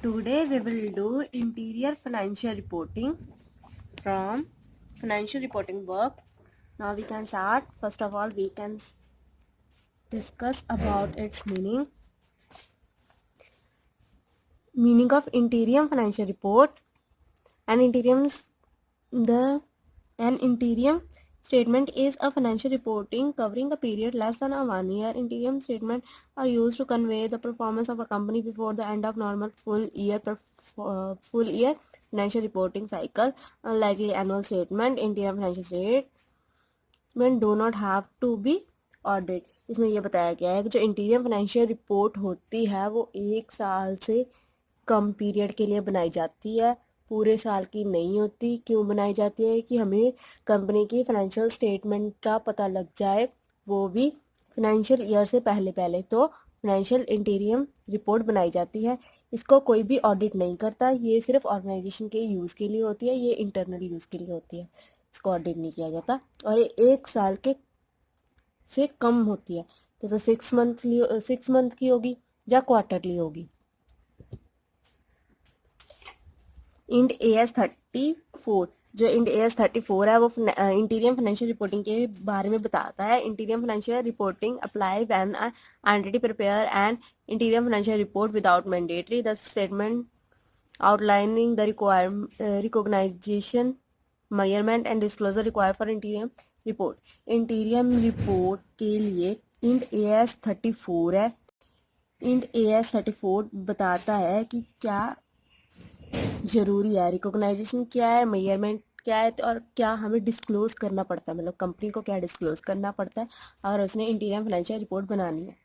Today we will do interior financial reporting from financial reporting work. Now we can start. First of all, we can discuss about its meaning. Meaning of interior financial report. An interim statement is a financial reporting covering a period less than a 1 year. Interim statements are used to convey the performance of a company before the end of normal full year financial reporting cycle. Unlike annual statement, interim financial statement do not have to be audit. इसमें यह बताया गया है कि जो interior financial report होती है वो 1 साल से कम पीरियड के लिए बनाई जाती है, पूरे साल की नहीं होती. क्यों बनाई जाती है? कि हमें कंपनी की फाइनेंशियल स्टेटमेंट का पता लग जाए, वो भी फाइनेंशियल ईयर से पहले तो फाइनेंशियल इंटीरियम रिपोर्ट बनाई जाती है. इसको कोई भी ऑडिट नहीं करता. ये सिर्फ ऑर्गेनाइजेशन के यूज़ के लिए होती है, ये इंटरनल यूज़ के लिए होती है. इसको ऑडिट नहीं किया जाता. और ये 1 साल के से कम होती है तो 6 मंथ की होगी या क्वार्टरली होगी. इंड AS 34, जो इंड AS 34 है वो इंटीरियर फाइनेंशियल रिपोर्टिंग के बारे में बताता है. Interior financial reporting apply when entity prepare and interior financial report without mandatory the statement outlining the recognisation measurement and disclosure required for interior report. Interior report के लिए end AS 34 है. End AS 34 बताता है कि क्या जरूरी है, recognition क्या है, मेजरमेंट क्या है, और क्या हमें डिस्क्लोज करना पड़ता है, मतलब कंपनी को क्या डिस्क्लोज करना पड़ता है और उसने इंटीरियर फाइनेंशियल रिपोर्ट बनानी है,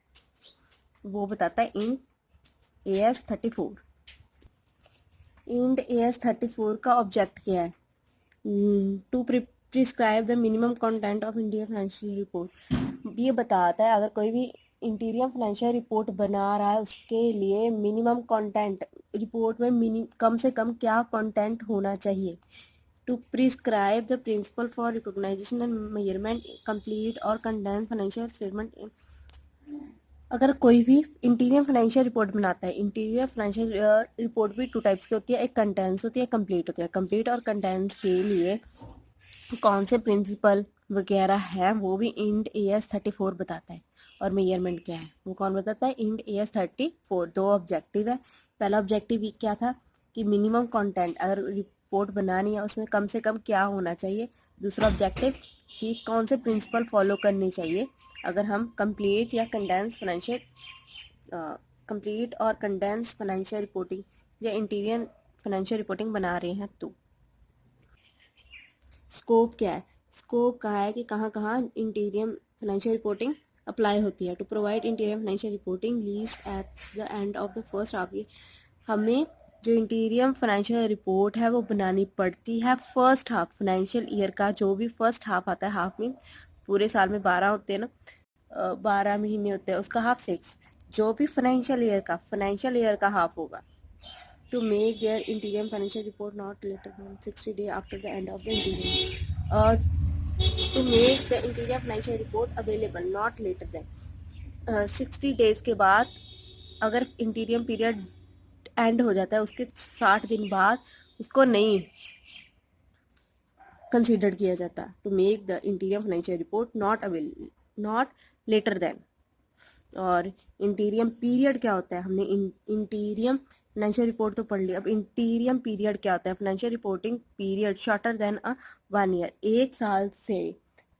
वो बताता है इंड AS 34. इंड AS 34 का ऑब्जेक्ट क्या है? To prescribe the minimum content of interior financial report. ये बताता है अगर कोई भी इंटीरियर फाइनेंशियल रिपोर्ट बना रहा है उसके लिए मिनिमम कंटेंट रिपोर्ट में कम से कम क्या कंटेंट होना चाहिए. To prescribe the principle for recognisation and measurement complete और कंडेंस फाइनेंशियल स्टेटमेंट. अगर कोई भी इंटीरियर फाइनेंशियल रिपोर्ट बनाता है, इंटीरियर फाइनेंशियल रिपोर्ट भी 2 टाइप्स की होती है, एक कंडेंस होती है, कंप्लीट होती है. कंप्लीट और कंडेंस के लिए कौन से प्रिंसिपल वगैरह है वो भी इंड AS 34 बताता है. और मेजरमेंट क्या है वो कौन बताता है? End AS 34. 2 ऑब्जेक्टिव है. पहला ऑब्जेक्टिव क्या था कि मिनिमम कंटेंट, अगर रिपोर्ट बनानी है उसमें कम से कम क्या होना चाहिए. दूसरा ऑब्जेक्टिव कि कौन से प्रिंसिपल फॉलो करनी चाहिए अगर हम कंप्लीट या कंडेंस फाइनेंशियल कंप्लीट और कंडेंस फाइनेंशियल रिपोर्टिंग या इंटीरियर फाइनेंशियल रिपोर्टिंग बना रहे हैं. तो स्कोप क्या है? स्कोप कहा है कि कहाँ कहाँ इंटीरियर फाइनेंशियल रिपोर्टिंग अप्लाई होती है. To provide interior financial reporting least at the end of the first half year. हमें जो इंटीरियर फाइनेंशियल रिपोर्ट है वो बनानी पड़ती है फर्स्ट हाफ फाइनेंशियल ईयर का. जो भी फर्स्ट हाफ आता है, हाफ मीन पूरे साल में 12 होते हैं ना, 12 महीने होते हैं, उसका हाफ 6. जो भी फाइनेंशियल ईयर का हाफ होगा. To make their interim financial report not later than 60 days after the end of the interim. To make the interim financial report available not later than 60 days के बाद, अगर इंटीरियम period and हो जाता है उसके 60 दिन बाद उसको नहीं कंसिडर किया जाता. To make the interim financial report not later than. और इंटीरियम पीरियड क्या होता है? हमने इंटीरियम फाइनेंशियल रिपोर्ट तो पढ़ लिया. अब इंटीरियम पीरियड क्या होता है? Financial reporting period shorter than 1 year. 1 साल से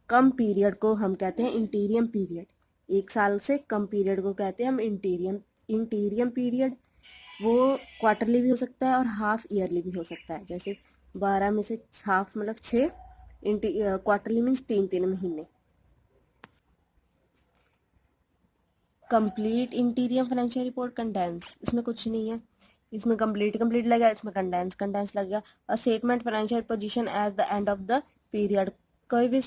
कम पीरियड को हम कहते हैं इंटीरियम पीरियड. 1 साल से कम पीरियड को कहते हैं हम इंटीरियम पीरियड. वो क्वार्टरली भी हो सकता है और हाफ ईयरली भी हो सकता है. जैसे 12 में से हाफ मतलब 6, क्वार्टरली मीन्स 3 महीने. Complete interior financial report, condense, इसमें कुछ नहीं है. इसमें कंप्लीट लगेगा, इसमें कंडेंस लगेगा. A statement financial position eight the end of the period. कोई भी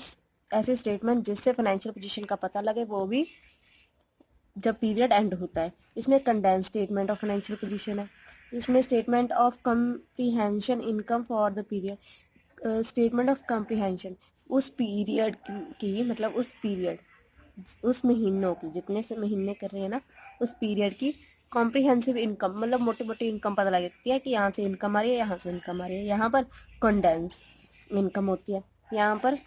ऐसे स्टेटमेंट जिससे फाइनेंशियल पोजीशन का पता लगे वो भी जब पीरियड एंड होता है. इसमें condense statement of financial position है. इसमें statement of comprehension income for the period. Statement of comprehension उस पीरियड की मतलब उस महीनों की, जितने से महीने कर रहे हैं ना, उस पीरियड की कॉम्प्रिहेंसिव इनकम मतलब मोटी मोटी इनकम पता लग जाती है कि यहाँ से इनकम आ रही है, यहाँ से इनकम आ रही है। यहाँ पर कंडेंस इनकम होती है। यहाँ पर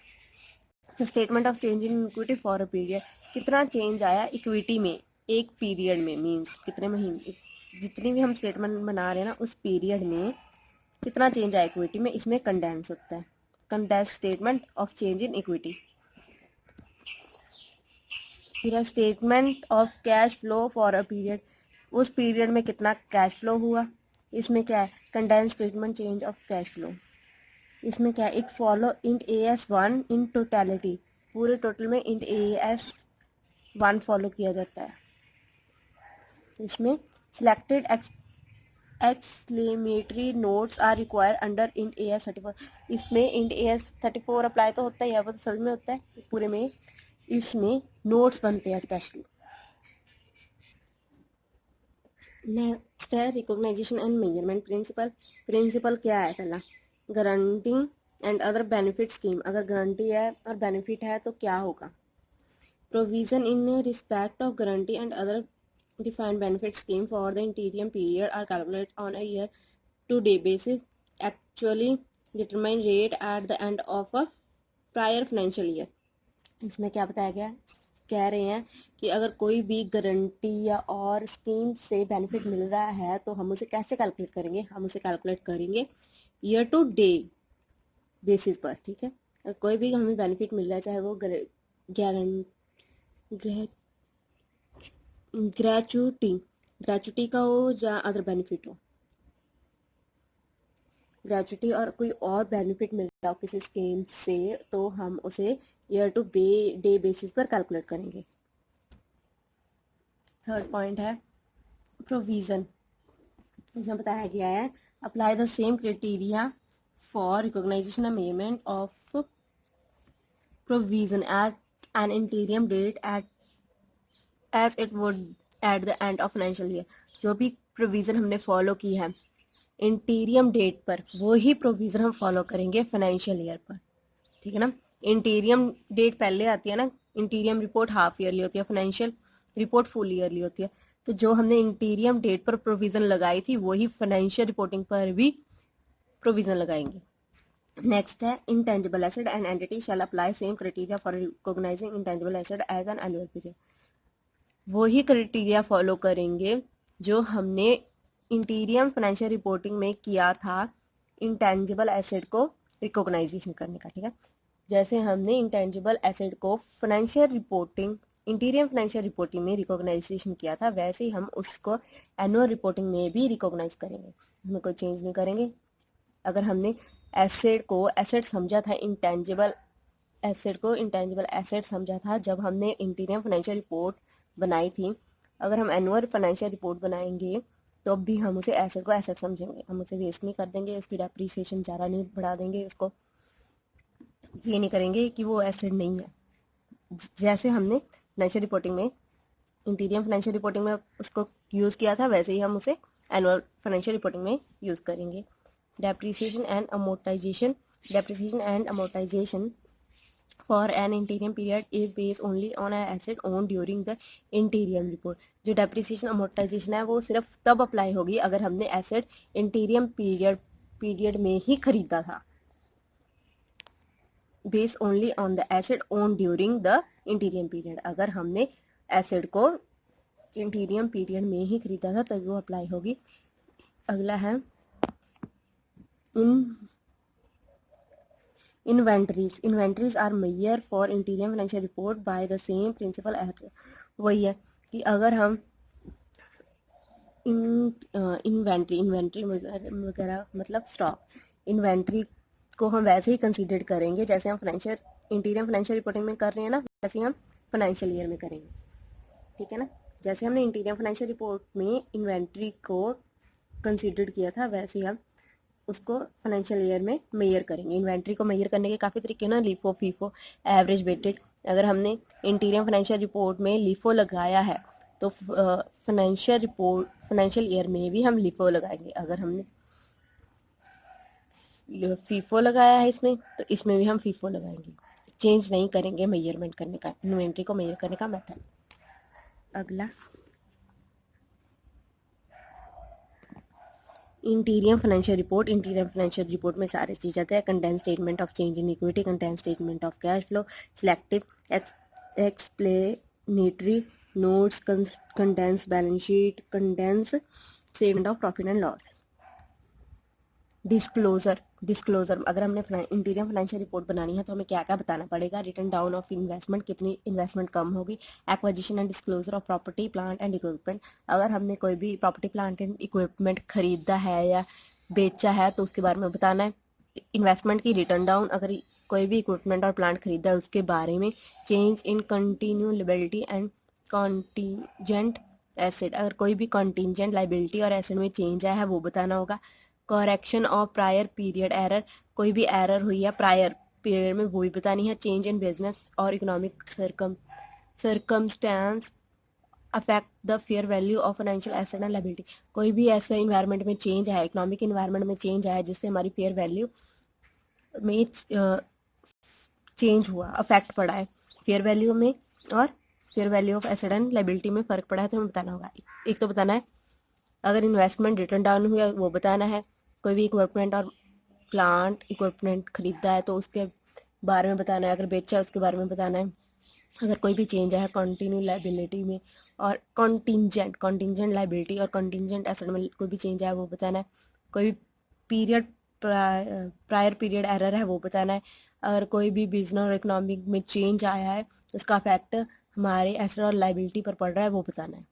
statement of change in equity for a period, कितना चेंज आया इक्विटी में एक पीरियड में, मीन्स कितने महीने, जितनी भी हम स्टेटमेंट बना रहे हैं ना उस पीरियड में कितना चेंज आया इक्विटी में, इसमें कंडेंस होता है। Condense statement of change in equity. फिर है statement of cash flow for a period, उस पीरियड में कितना कैश फ्लो हुआ। इसमें क्या है, condense statement change of cash flow. इसमें क्या है, it follow Ind AS1 in totality, पूरे टोटल में इंट AS1 फॉलो किया जाता है। इसमें selected exclamatory notes are required under Ind AS34, इसमें इंट AS34 अप्लाई तो होता ही है, वो तो सभी में होता है पूरे में। इसमें नोट्स बनते हैं स्पेशली। नेक्स्ट है recognisation and measurement principle. Principle क्या है, पहला guaranteeing and other benefit scheme, अगर गारंटी है और बेनिफिट है तो क्या होगा। Provision in respect of guarantee and other defined benefit scheme for the interim period are calculate on a year to day basis, actually determine rate at the end of a prior financial year. इसमें क्या बताया गया है, कह रहे हैं कि अगर कोई भी गारंटी या और स्कीम से बेनिफिट मिल रहा है तो हम उसे कैसे कैलकुलेट करेंगे, हम उसे कैलकुलेट करेंगे ईयर टू डे बेसिस पर। ठीक है, अगर कोई भी हमें बेनिफिट मिल रहा है, चाहे वो ग्रेचुटी का हो या अदर बेनिफिट हो, ग्रेचुटी और कोई और बेनिफिट मिल रहा हो किसी स्कीम से, तो हम उसे ईयर टू डे बेसिस पर कैलकुलेट करेंगे। थर्ड पॉइंट है प्रोविजन। इसमें बताया गया है apply the same criteria for recognisation and measurement of provision at an interim date at as it would at the end of financial year. जो भी provision हमने फॉलो की है इंटीरियम डेट पर, वो ही प्रोविजन हम फॉलो करेंगे फाइनेंशियल ईयर पर। ठीक है ना, इंटीरियम डेट पहले आती है ना, इंटीरियम रिपोर्ट हाफ ईयरली होती है, फाइनेंशियल रिपोर्ट फुल ईयरली होती है। तो जो हमने इंटीरियम डेट पर प्रोविजन लगाई थी वही फाइनेंशियल रिपोर्टिंग पर भी प्रोविजन लगाएंगे। नेक्स्ट है intangible asset and entity shall apply same criteria for recognising intangible asset as an annual period, वही क्राइटेरिया फॉलो करेंगे जो हमने इंटीरियम फाइनेंशियल रिपोर्टिंग में किया था इंटेंजिबल एसेट को रिकॉग्नाइजेशन करने का। ठीक है, जैसे हमने इंटेंजिबल एसेट को फाइनेंशियल रिपोर्टिंग इंटीरियम फाइनेंशियल रिपोर्टिंग में रिकॉग्नाइजेशन किया था, वैसे ही हम उसको एनुअल रिपोर्टिंग में भी रिकॉग्नाइज करेंगे, हमें कोई चेंज नहीं करेंगे। अगर हमने एसेट को एसेट समझा था, इंटेंजिबल एसेट को इंटेंजिबल एसेट समझा था जब हमने इंटीरियम फाइनेंशियल रिपोर्ट बनाई थी, अगर हम एनुअल फाइनेंशियल रिपोर्ट बनाएंगे तो भी हम उसे एसेट को एसेट समझेंगे, हम उसे वेस्ट नहीं कर देंगे, उसकी डेप्रीसिएशन ज़्यादा नहीं बढ़ा देंगे, उसको ये नहीं करेंगे कि वो एसेट नहीं है। जैसे हमने फाइनेंशियल रिपोर्टिंग में इंटीरियम फाइनेंशियल रिपोर्टिंग में उसको यूज़ किया था, वैसे ही हम उसे एनुअल फाइनेंशियल रिपोर्टिंग में यूज़ करेंगे। Depreciation and amortisation for an interim period is based only on asset own during the interim report. जो डेप्रीसिएशन अमोर्टाइजेशन है वो सिर्फ तब अप्लाई होगी अगर हमने एसेट इंटीरियम पीरियड में ही खरीदा था। Based only on the asset own during the interim period, अगर हमने एसेट को इंटीरियम पीरियड में ही खरीदा था तभी वो अप्लाई होगी। अगला है inventories are measure for interim financial report by the same principle at, वही है कि अगर हम इन्वेंट्री वगैरह मतलब स्टॉक, इन्वेंट्री को हम वैसे ही कंसीडर करेंगे जैसे हम इंटीरियम फाइनेंशियल रिपोर्टिंग में कर रहे हैं ना, वैसे ही हम फाइनेंशियल ईयर में करेंगे। ठीक है ना, जैसे हमने इंटीरियम फाइनेंशियल रिपोर्ट में इन्वेंट्री को कंसीडर किया था वैसे ही हम उसको फाइनेंशियल ईयर में मेजर करेंगे। इन्वेंट्री को मेजर करने के काफ़ी तरीके ना, लिफो, फीफो, एवरेज वेटेड। अगर हमने इंटीरियम फाइनेंशियल रिपोर्ट में लिफो लगाया है तो फाइनेंशियल ईयर में भी हम लिफो लगाएंगे। अगर हमने फीफो लगाया है इसमें तो इसमें भी हम फीफो लगाएंगे, चेंज नहीं करेंगे मेजरमेंट करने का, इन्वेंट्री को मेजर करने का मेथड। अगला इंटीरियम फाइनेंशियल रिपोर्ट में सारे चीज़ आते हैं। Content statement of change in equity, content statement of cash flow, selective explanatory notes, contents balance sheet, contents statement of profit and loss. Disclosure अगर हमने इंटीरियर फाइनेंशियल रिपोर्ट बनानी है तो हमें क्या क्या बताना पड़ेगा। रिटर्न डाउन ऑफ इन्वेस्टमेंट, कितनी इन्वेस्टमेंट कम होगी। Acquisition and disclosure of property plant and equipment, अगर हमने कोई भी प्रॉपर्टी प्लांट एंड इक्विपमेंट खरीदा है या बेचा है तो उसके बारे में बताना है। इन्वेस्टमेंट की रिटर्न डाउन, अगर कोई भी इक्विपमेंट और प्लांट खरीदा है उसके बारे में। Change in continue liability and contingent asset, अगर कोई भी कॉन्टीजेंट लायबिलिटी और एसेट में चेंज आया है वो बताना होगा। Correction of prior period error, कोई भी एरर हुई है प्रायर पीरियड में वो भी बतानी है। चेंज इन बिजनेस और economic circumstance affect the fair value of financial asset and liability, कोई भी ऐसे इन्वायरमेंट में चेंज आया, इकोनॉमिक इन्वायरमेंट में चेंज आया जिससे हमारी फेयर वैल्यू में चेंज हुआ, अफेक्ट पड़ा है फेयर वैल्यू में और fair value of asset and liability में फ़र्क पड़ा है तो हमें बताना होगा। एक तो बताना है अगर इन्वेस्टमेंट रिटर्न डाउन हुआ वो बताना है। कोई भी इक्विपमेंट और प्लांट इक्विपमेंट खरीदा है तो उसके बारे में बताना है। अगर बेचा है उसके बारे में बताना है। अगर कोई भी चेंज है कंटिन्यू लायबिलिटी में और कॉन्टिंजेंट लायबिलिटी और कॉन्टिंजेंट एसेट में कोई भी चेंज है वो बताना है। कोई भी पीरियड प्रायर पीरियड एरर है वो बताना है। अगर कोई भी बिजनेस और इकोनॉमिक में चेंज आया है उसका इफेक्ट हमारे एसेट और लायबिलिटी पर पड़ रहा है वो बताना है।